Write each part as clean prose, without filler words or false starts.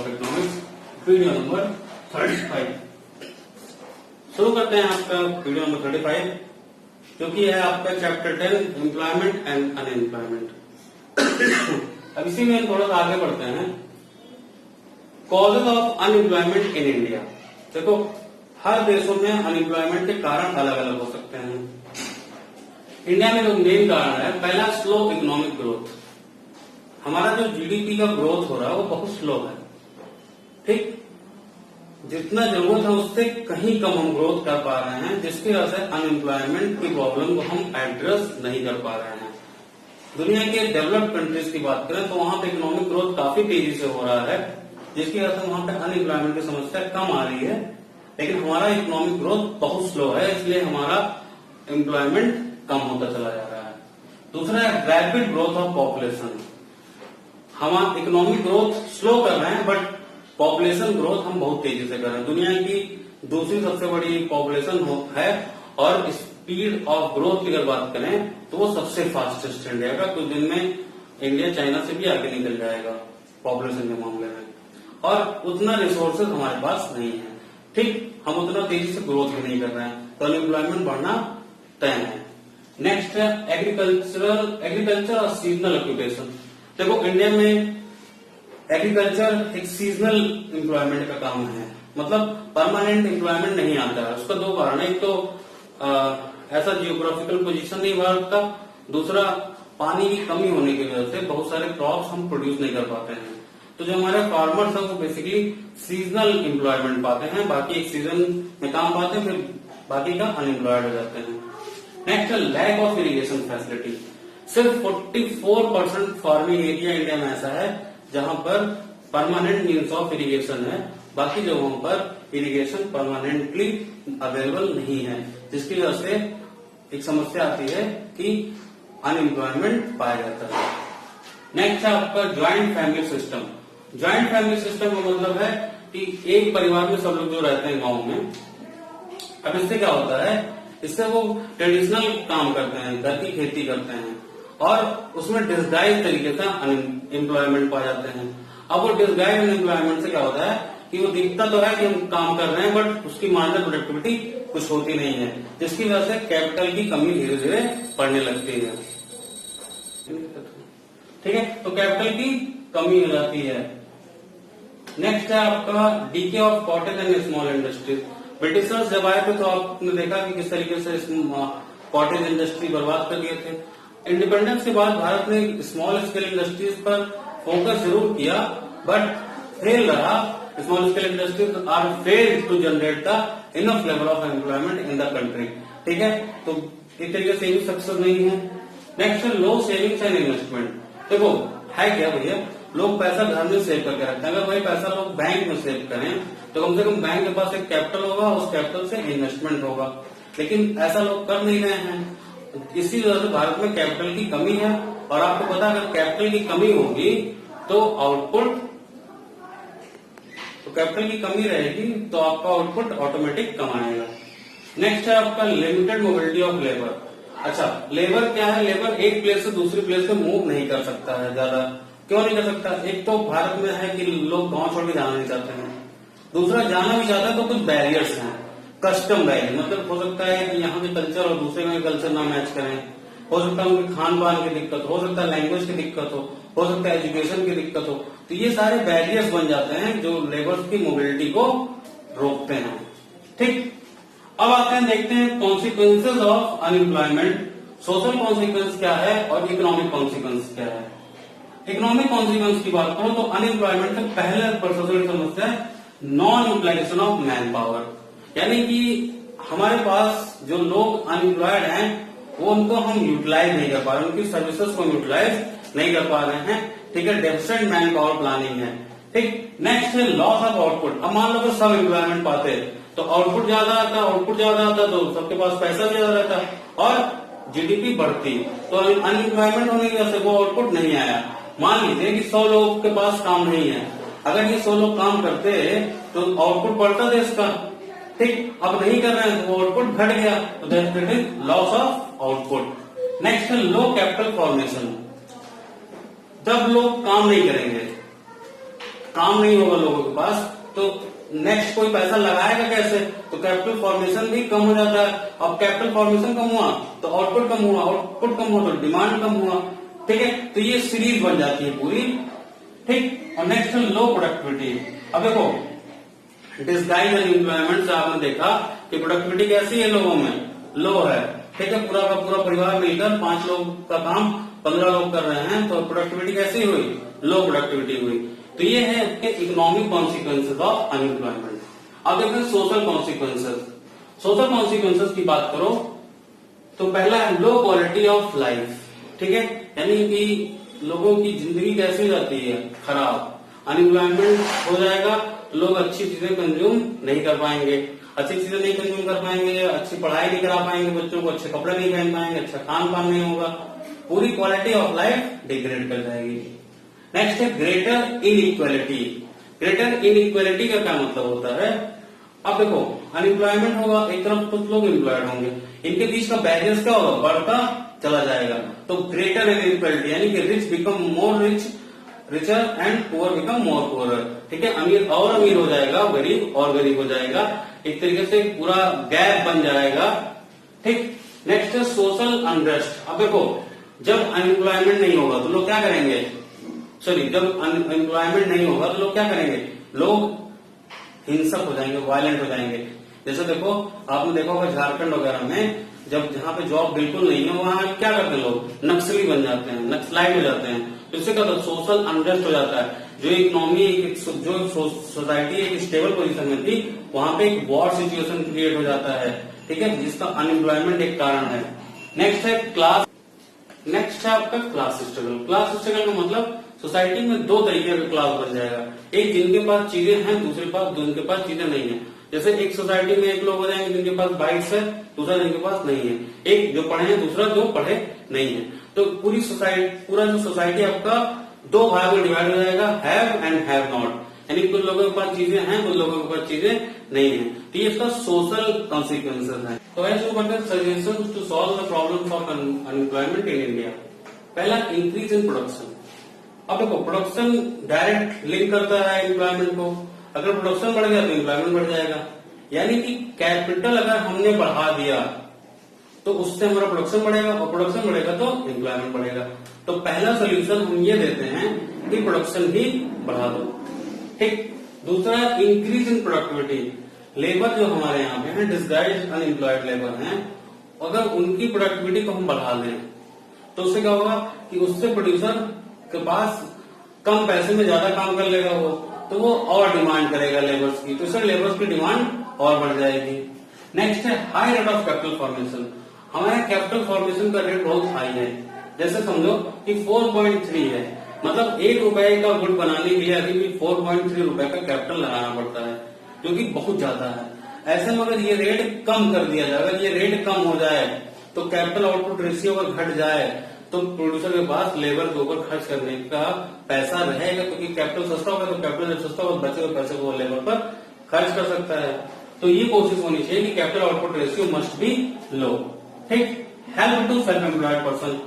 Of economics, video number 35। शुरू करते हैं आपका वीडियो नंबर 35, जो कि है आपका चैप्टर 10 एम्प्लॉयमेंट एंड अनएम्प्लॉयमेंट। अब इसी में थोड़ा सा आगे बढ़ते हैं। Causes of unemployment in India. देखो, हर देशों में अनएम्प्लॉयमेंट के कारण अलग अलग हो सकते हैं। इंडिया में जो मेन कारण है, पहला स्लो इकोनॉमिक ग्रोथ। हमारा जो जीडीपी का ग्रोथ हो रहा है वो बहुत स्लो है। ठीक, जितना जरूरत है उससे कहीं कम हम ग्रोथ कर पा रहे हैं, जिसकी वजह से अनएम्प्लॉयमेंट की प्रॉब्लम को हम एड्रेस नहीं कर पा रहे हैं। दुनिया के डेवलप्ड कंट्रीज की बात करें तो वहां पे इकोनॉमिक ग्रोथ काफी तेजी से हो रहा है, जिसकी वजह से वहां पे अनएम्प्लॉयमेंट की समस्या कम आ रही है। लेकिन हमारा इकोनॉमिक ग्रोथ बहुत स्लो है, इसलिए हमारा एम्प्लॉयमेंट कम होता चला जा रहा है। दूसरा है रैपिड ग्रोथ ऑफ पॉपुलेशन। हम इकोनॉमिक ग्रोथ स्लो कर रहे हैं, बट पॉपुलेशन ग्रोथ हम बहुत तेजी से कर रहे हैं। दुनिया की दूसरी सबसे बड़ी पॉपुलेशन है, और स्पीड ऑफ ग्रोथ की अगर बात करें तो वो सबसे फास्टेस्ट इंडिया का। कुछ दिन में इंडिया चाइना से भी आगे निकल जाएगा पॉपुलेशन के मामले में, और उतना रिसोर्सेज हमारे पास नहीं है। ठीक, हम उतना तेजी से ग्रोथ भी नहीं कर रहे हैं, तो अनएम्प्लॉयमेंट बढ़ना तय है। नेक्स्ट है एग्रीकल्चर और सीजनल ऑक्यूपेशन। देखो, इंडिया में एग्रीकल्चर एक सीजनल एम्प्लॉयमेंट का काम है, मतलब परमानेंट एम्प्लॉयमेंट नहीं आता है। उसका दो कारण है, एक तो ऐसा जियोग्राफिकल पोजीशन नहीं भारत का, दूसरा पानी की कमी होने की वजह से बहुत सारे क्रॉप्स हम प्रोड्यूस नहीं कर पाते हैं। तो जो हमारे फार्मर्स हैं वो बेसिकली सीजनल एम्प्लॉयमेंट पाते हैं, बाकी एक सीजन में काम पाते हैं, फिर बाकी का अनएम्प्लॉयड हो जाते हैं। नेक्स्ट है लैक ऑफ इरिगेशन फैसिलिटी। सिर्फ 44% फार्मिंग एरिया इंडिया में ऐसा है जहां पर परमानेंट मीन्स ऑफ इरिगेशन है, बाकी जगहों पर इरिगेशन परमानेंटली अवेलेबल नहीं है, जिसकी वजह से एक समस्या आती है कि अनएम्प्लॉयमेंट पाया जाता है। नेक्स्ट है आपका joint family system. Joint family system का मतलब है कि एक परिवार में सब लोग जो रहते हैं गांव में। अब इससे क्या होता है, इससे वो ट्रेडिशनल काम करते हैं, घर की खेती करते हैं, और उसमें डिस्गाइज तरीके से अनएम्प्लॉयमेंट पा जाते हैं। अब वो डिस्गाइज अनएम्प्लॉयमेंट से क्या होता है कि वो दिखता तो है कि हम काम कर रहे हैं, बट उसकी मार्जिनल प्रोडक्टिविटी कुछ होती नहीं है, जिसकी वजह से कैपिटल की कमी धीरे धीरे पड़ने लगती है। ठीक है, तो कैपिटल की कमी हो जाती है। नेक्स्ट है आपका DK of cottage and small industries. Britishers जब आए थे तो आपने देखा कि किस तरीके से कॉटेज इंडस्ट्री बर्बाद कर दिए थे। इंडिपेंडेंस के बाद भारत ने स्मॉल स्केल इंडस्ट्रीज पर फोकस जरूर किया, बट फेल रहा। Small scale industries are failed to generate the enough level of employment in the country. ठीक है, तो एक तरीके से भी सक्सेस नहीं है। नेक्स्ट है लो सेविंग्स एंड इन्वेस्टमेंट। देखो, है क्या भैया, लोग पैसा घर में सेव करके रखते हैं। अगर वही पैसा लोग बैंक में सेव करें तो कम से कम बैंक के पास एक कैपिटल होगा, उस कैपिटल से इन्वेस्टमेंट होगा, लेकिन ऐसा लोग कर नहीं रहे हैं। इसी वजह से भारत में कैपिटल की कमी है, और आपको पता है अगर कैपिटल की कमी होगी तो आउटपुट, तो कैपिटल की कमी रहेगी तो आपका आउटपुट ऑटोमेटिक कम आएगा। नेक्स्ट है आपका लिमिटेड मोबिलिटी ऑफ लेबर। अच्छा, लेबर क्या है, लेबर एक प्लेस से दूसरी प्लेस पे मूव नहीं कर सकता है ज्यादा। क्यों नहीं कर सकता? एक तो भारत में है कि लोग गांव छोड़ के जाना नहीं चाहते हैं, दूसरा जाना भी चाहता है तो कुछ बैरियर्स हैं, कस्टम बैरियर। मतलब हो सकता है कि यहाँ के कल्चर और दूसरे में कल्चर ना मैच करें, हो सकता है उनके खान पान की दिक्कत, हो सकता है लैंग्वेज की दिक्कत हो सकता है एजुकेशन की दिक्कत हो। तो ये सारे बैरियर्स बन जाते हैं जो लेबर्स की मोबिलिटी को रोकते हैं। ठीक, अब आते हैं, देखते हैं consequences of unemployment. Social consequence क्या है और इकोनॉमिक कॉन्सिक्वेंस क्या है। इकोनॉमिक कॉन्सिक्वेंस की बात करो तो अनएम्प्लॉयमेंट का पहले सबसे समस्या है non utilization of man power. यानी कि हमारे पास जो लोग अनएम्प्लॉयड हैं वो उनको हम यूटिलाइज नहीं कर पा रहे, उनकी सर्विसेज को यूटिलाइज नहीं कर पा रहे हैं। ठीक है, डेफिशिएंट मैन पावर प्लानिंग है। ठीक, नेक्स्ट है लॉस ऑफ आउटपुट। अब मान लो कि सब एम्प्लॉयमेंट पाते तो आउटपुट ज्यादा आता, तो सबके पास पैसा भी ज्यादा रहता और जीडीपी बढ़ती। तो अनएम्प्लॉयमेंट होने की वजह से वो आउटपुट नहीं आया। मान लीजिए कि 100 लोगों के पास काम नहीं है, अगर ये 100 लोग काम करते तो आउटपुट बढ़ता देश का। ठीक, अब नहीं कर रहे हैं तो आउटपुट घट गया, तो that is loss of output. Next है लो कैपिटल फॉर्मेशन। जब लोग काम नहीं करेंगे काम नहीं होगा लोगों के पास तो नेक्स्ट कोई पैसा लगाएगा कैसे, तो कैपिटल फॉर्मेशन भी कम हो जाता है। अब कैपिटल फॉर्मेशन कम हुआ तो आउटपुट कम हुआ, आउटपुट कम हुआ तो डिमांड कम हुआ, ठीक है। तो ये सीरीज बन जाती है पूरी, ठीक। और नेक्स्ट है लो प्रोडक्टिविटी। अब देखो डिस्गाइज अनएम्प्लॉयमेंट से आपने देखा कि प्रोडक्टिविटी कैसी है, लोगों में लो है, ठीक है। पूरा का पूरा परिवार मिलकर 5 लोग का काम 15 लोग कर रहे हैं तो प्रोडक्टिविटी कैसी हुई, लो प्रोडक्टिविटी हुई। तो ये है इकोनॉमिक कॉन्सिक्वेंसेज ऑफ अनएम्प्लॉयमेंट। अब देखते हैं सोशल कॉन्सिक्वेंसेज। सोशल कॉन्सिक्वेंसेज की बात करो तो पहला है लो क्वालिटी ऑफ लाइफ, ठीक है। यानी कि लोगों की जिंदगी कैसे हो जाती है, खराब। अनएम्प्लॉयमेंट हो जाएगा, लोग अच्छी चीजें कंज्यूम नहीं कर पाएंगे, अच्छी चीजें नहीं कंज्यूम कर पाएंगे, अच्छी पढ़ाई नहीं करा पाएंगे बच्चों को, अच्छे कपड़े नहीं पहन पाएंगे, अच्छा खान पान नहीं होगा, पूरी क्वालिटी ऑफ लाइफ डिग्रेड कर जाएगी। नेक्स्ट है ग्रेटर इनइक्वालिटी। ग्रेटर इनइक्वालिटी का क्या मतलब होता है, अब देखो अनएम्प्लॉयमेंट होगा, एक तरफ कुछ लोग एम्प्लॉयड होंगे, इनके बीच का बैरियर क्या होगा, बढ़ता चला जाएगा। तो ग्रेटर इनइक्वालिटी यानी कि rich become more rich, richer and poor become more poor, ठीक है। अमीर और अमीर हो जाएगा, गरीब और गरीब हो जाएगा, एक तरीके से पूरा गैप बन जाएगा, ठीक। नेक्स्ट है सोशल अनरेस्ट। अब देखो जब अनएम्प्लॉयमेंट नहीं होगा तो लोग क्या करेंगे, जब अनएम्प्लॉयमेंट नहीं होगा तो लोग क्या करेंगे, लोग हिंसक हो जाएंगे, वायलेंट हो जाएंगे। जैसे देखो आपने देखा होगा झारखंड वगैरह में जब जहां पे जॉब बिल्कुल नहीं है वहां क्या करते हैं लोग, नक्सली बन जाते हैं, नक्सलाइट हो जाते हैं। तो इससे क्या होता है, सोशल अनरेस्ट हो जाता है। जो इकोनॉमी जो सोसाइटी एक स्टेबल पोजीशन में थी वहां पे एक वॉर सिचुएशन क्रिएट हो जाता है, ठीक है, जिसका अनएम्प्लॉयमेंट एक कारण है। नेक्स्ट है क्लास, नेक्स्ट है आपका क्लास स्ट्रगल। क्लास स्ट्रगल का मतलब सोसाइटी में दो तरीके का क्लास बन जाएगा, एक जिनके पास चीजें हैं, दूसरे पास जिनके पास चीजें नहीं है। जैसे एक सोसाइटी में एक लोग हो जाएंगे जिनके पास बाइक्स है, दूसरा जिनके पास नहीं है, एक जो पढ़े हैं, दूसरा जो पढ़े नहीं है। तो पूरी सोसाइटी, पूरा जो सोसाइटी आपका दो भाग में डिवाइड हो जाएगा, हैव एंड हैव नॉट, यानी कुछ लोगों के पास चीजें हैं, कुछ लोगों के पास चीजें नहीं है। तो ये इसका सोशल कॉन्सिक्वेंसेज है। तो ऐसे करते हैं suggestion to solve the problem of unemployment in India. पहला इंक्रीज इन प्रोडक्शन। अब देखो प्रोडक्शन डायरेक्ट लिंक करता है एम्प्लॉयमेंट को, अगर प्रोडक्शन बढ़ गया तो एम्प्लॉयमेंट बढ़ जाएगा। यानी कि कैपिटल अगर हमने बढ़ा दिया तो उससे हमारा प्रोडक्शन बढ़ेगा, और प्रोडक्शन बढ़ेगा तो एम्प्लॉयमेंट बढ़ेगा। तो पहला सोल्यूशन हम ये देते हैं कि प्रोडक्शन ही बढ़ा दो, ठीक। दूसरा इंक्रीज इन प्रोडक्टिविटी। लेबर जो हमारे यहाँ पे है डिस्गाइज्ड अनएम्प्लॉयड लेबर हैं, अगर उनकी प्रोडक्टिविटी को हम बढ़ा दें तो उससे क्या होगा कि उससे प्रोड्यूसर के पास कम पैसे में ज्यादा काम कर लेगा वो, तो वो और डिमांड करेगा लेबर्स की, तो इससे लेबर्स की डिमांड और बढ़ जाएगी। नेक्स्ट है high rate of capital formation. हमारे कैपिटल फॉर्मेशन का रेट बहुत हाई है। जैसे समझो कि 4.3 है, मतलब 1 रुपए का गुड बनाने के लिए अभी भी 4.3 रुपए का कैपिटल लगाना पड़ता है, जो कि बहुत ज्यादा है। ऐसे में अगर ये रेट कम कर दिया जाए, अगर ये रेट कम हो जाए तो कैपिटल आउटपुट रेशियो अगर घट जाए तो प्रोड्यूसर के पास लेबर के ऊपर खर्च करने का पैसा रहेगा, क्योंकि कैपिटल सस्ता होगा, तो कैपिटल जब सस्ता होगा बचे हुए पैसे को लेबर पर खर्च कर सकता है। तो ये कोशिश होनी चाहिए कि capital output ratio must be low, ठीक। Help to self employed person.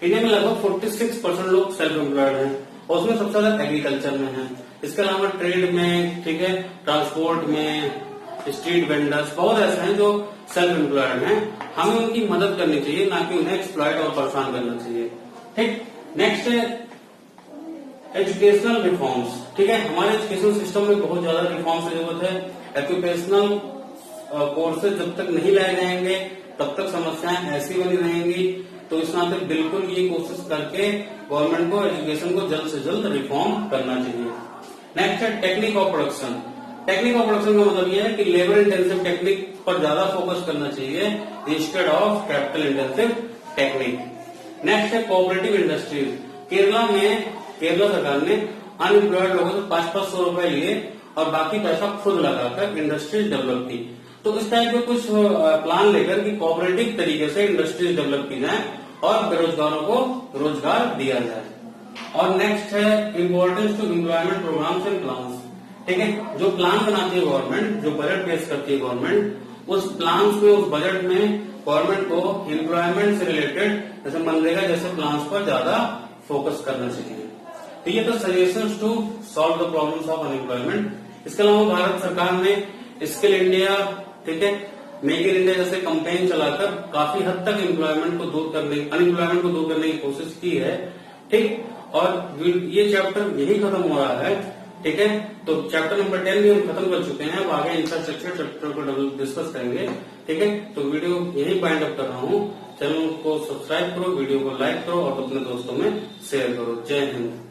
India में लगभग 46% लोग सेल्फ एम्प्लॉयड हैं, और उसमें सबसे ज्यादा एग्रीकल्चर में है। इसके अलावा ट्रेड में, ठीक है, ट्रांसपोर्ट में, स्ट्रीट वेंडर्स बहुत ऐसे हैं जो सेल्फ एम्प्लॉयड हैं। हमें उनकी मदद करनी चाहिए, ना कि उन्हें एक्सप्लॉयट और परेशान करना चाहिए, ठीक। नेक्स्ट है एजुकेशनल रिफॉर्म्स, ठीक है। हमारे एजुकेशन सिस्टम में बहुत ज्यादा रिफॉर्म्स की जरूरत है। एजुकेशनल कोर्सेज जब तक नहीं लाए जाएंगे तब तक समस्याएं ऐसी बनी रहेंगी। तो इस नाते बिल्कुल ये कोशिश करके गवर्नमेंट को एजुकेशन को जल्द से जल्द रिफॉर्म करना चाहिए। नेक्स्ट है technique of production. Technique of production का मतलब यह है कि लेबर इंटेंसिव टेक्निक पर ज्यादा फोकस करना चाहिए instead of capital intensive technique. Next है कोऑपरेटिव इंडस्ट्रीज। केरला सरकार ने अनएम्प्लॉयड लोगों से 500 रुपए लिए और बाकी पैसा खुद लगाकर इंडस्ट्रीज डेवलप की। तो इस टाइप के कुछ प्लान लेकर कि कोऑपरेटिव तरीके से इंडस्ट्रीज डेवलप की जाए और बेरोजगारों को रोजगार दिया जाए। और नेक्स्ट है importance to employment programs and plans, ठीक है। जो प्लान बनाती है गवर्नमेंट, जो बजट पेश करती है गवर्नमेंट, उस प्लान्स में, उस बजट में गवर्नमेंट को एम्प्लॉयमेंट से रिलेटेड जैसे मनरेगा जैसे प्लान्स पर ज्यादा फोकस करना चाहिए, तो ये था suggestions to solve the problems of unemployment. इसके अलावा भारत सरकार ने स्किल इंडिया, ठीक है, मेक इन इंडिया जैसे कैंपेन चलाकर काफी हद तक अनएम्प्लॉयमेंट को दूर करने की कोशिश की है, ठीक। और ये चैप्टर यही खत्म हो रहा है, ठीक है। तो चैप्टर नंबर 10 भी हम खत्म कर चुके हैं। अब आगे इंफ्रास्ट्रक्चर चैप्टर को डिस्कस करेंगे, ठीक है। तो वीडियो यही बाइंड अप कर रहा हूँ। चैनल को सब्सक्राइब करो, वीडियो को लाइक करो और अपने दोस्तों में शेयर करो। जय हिंद।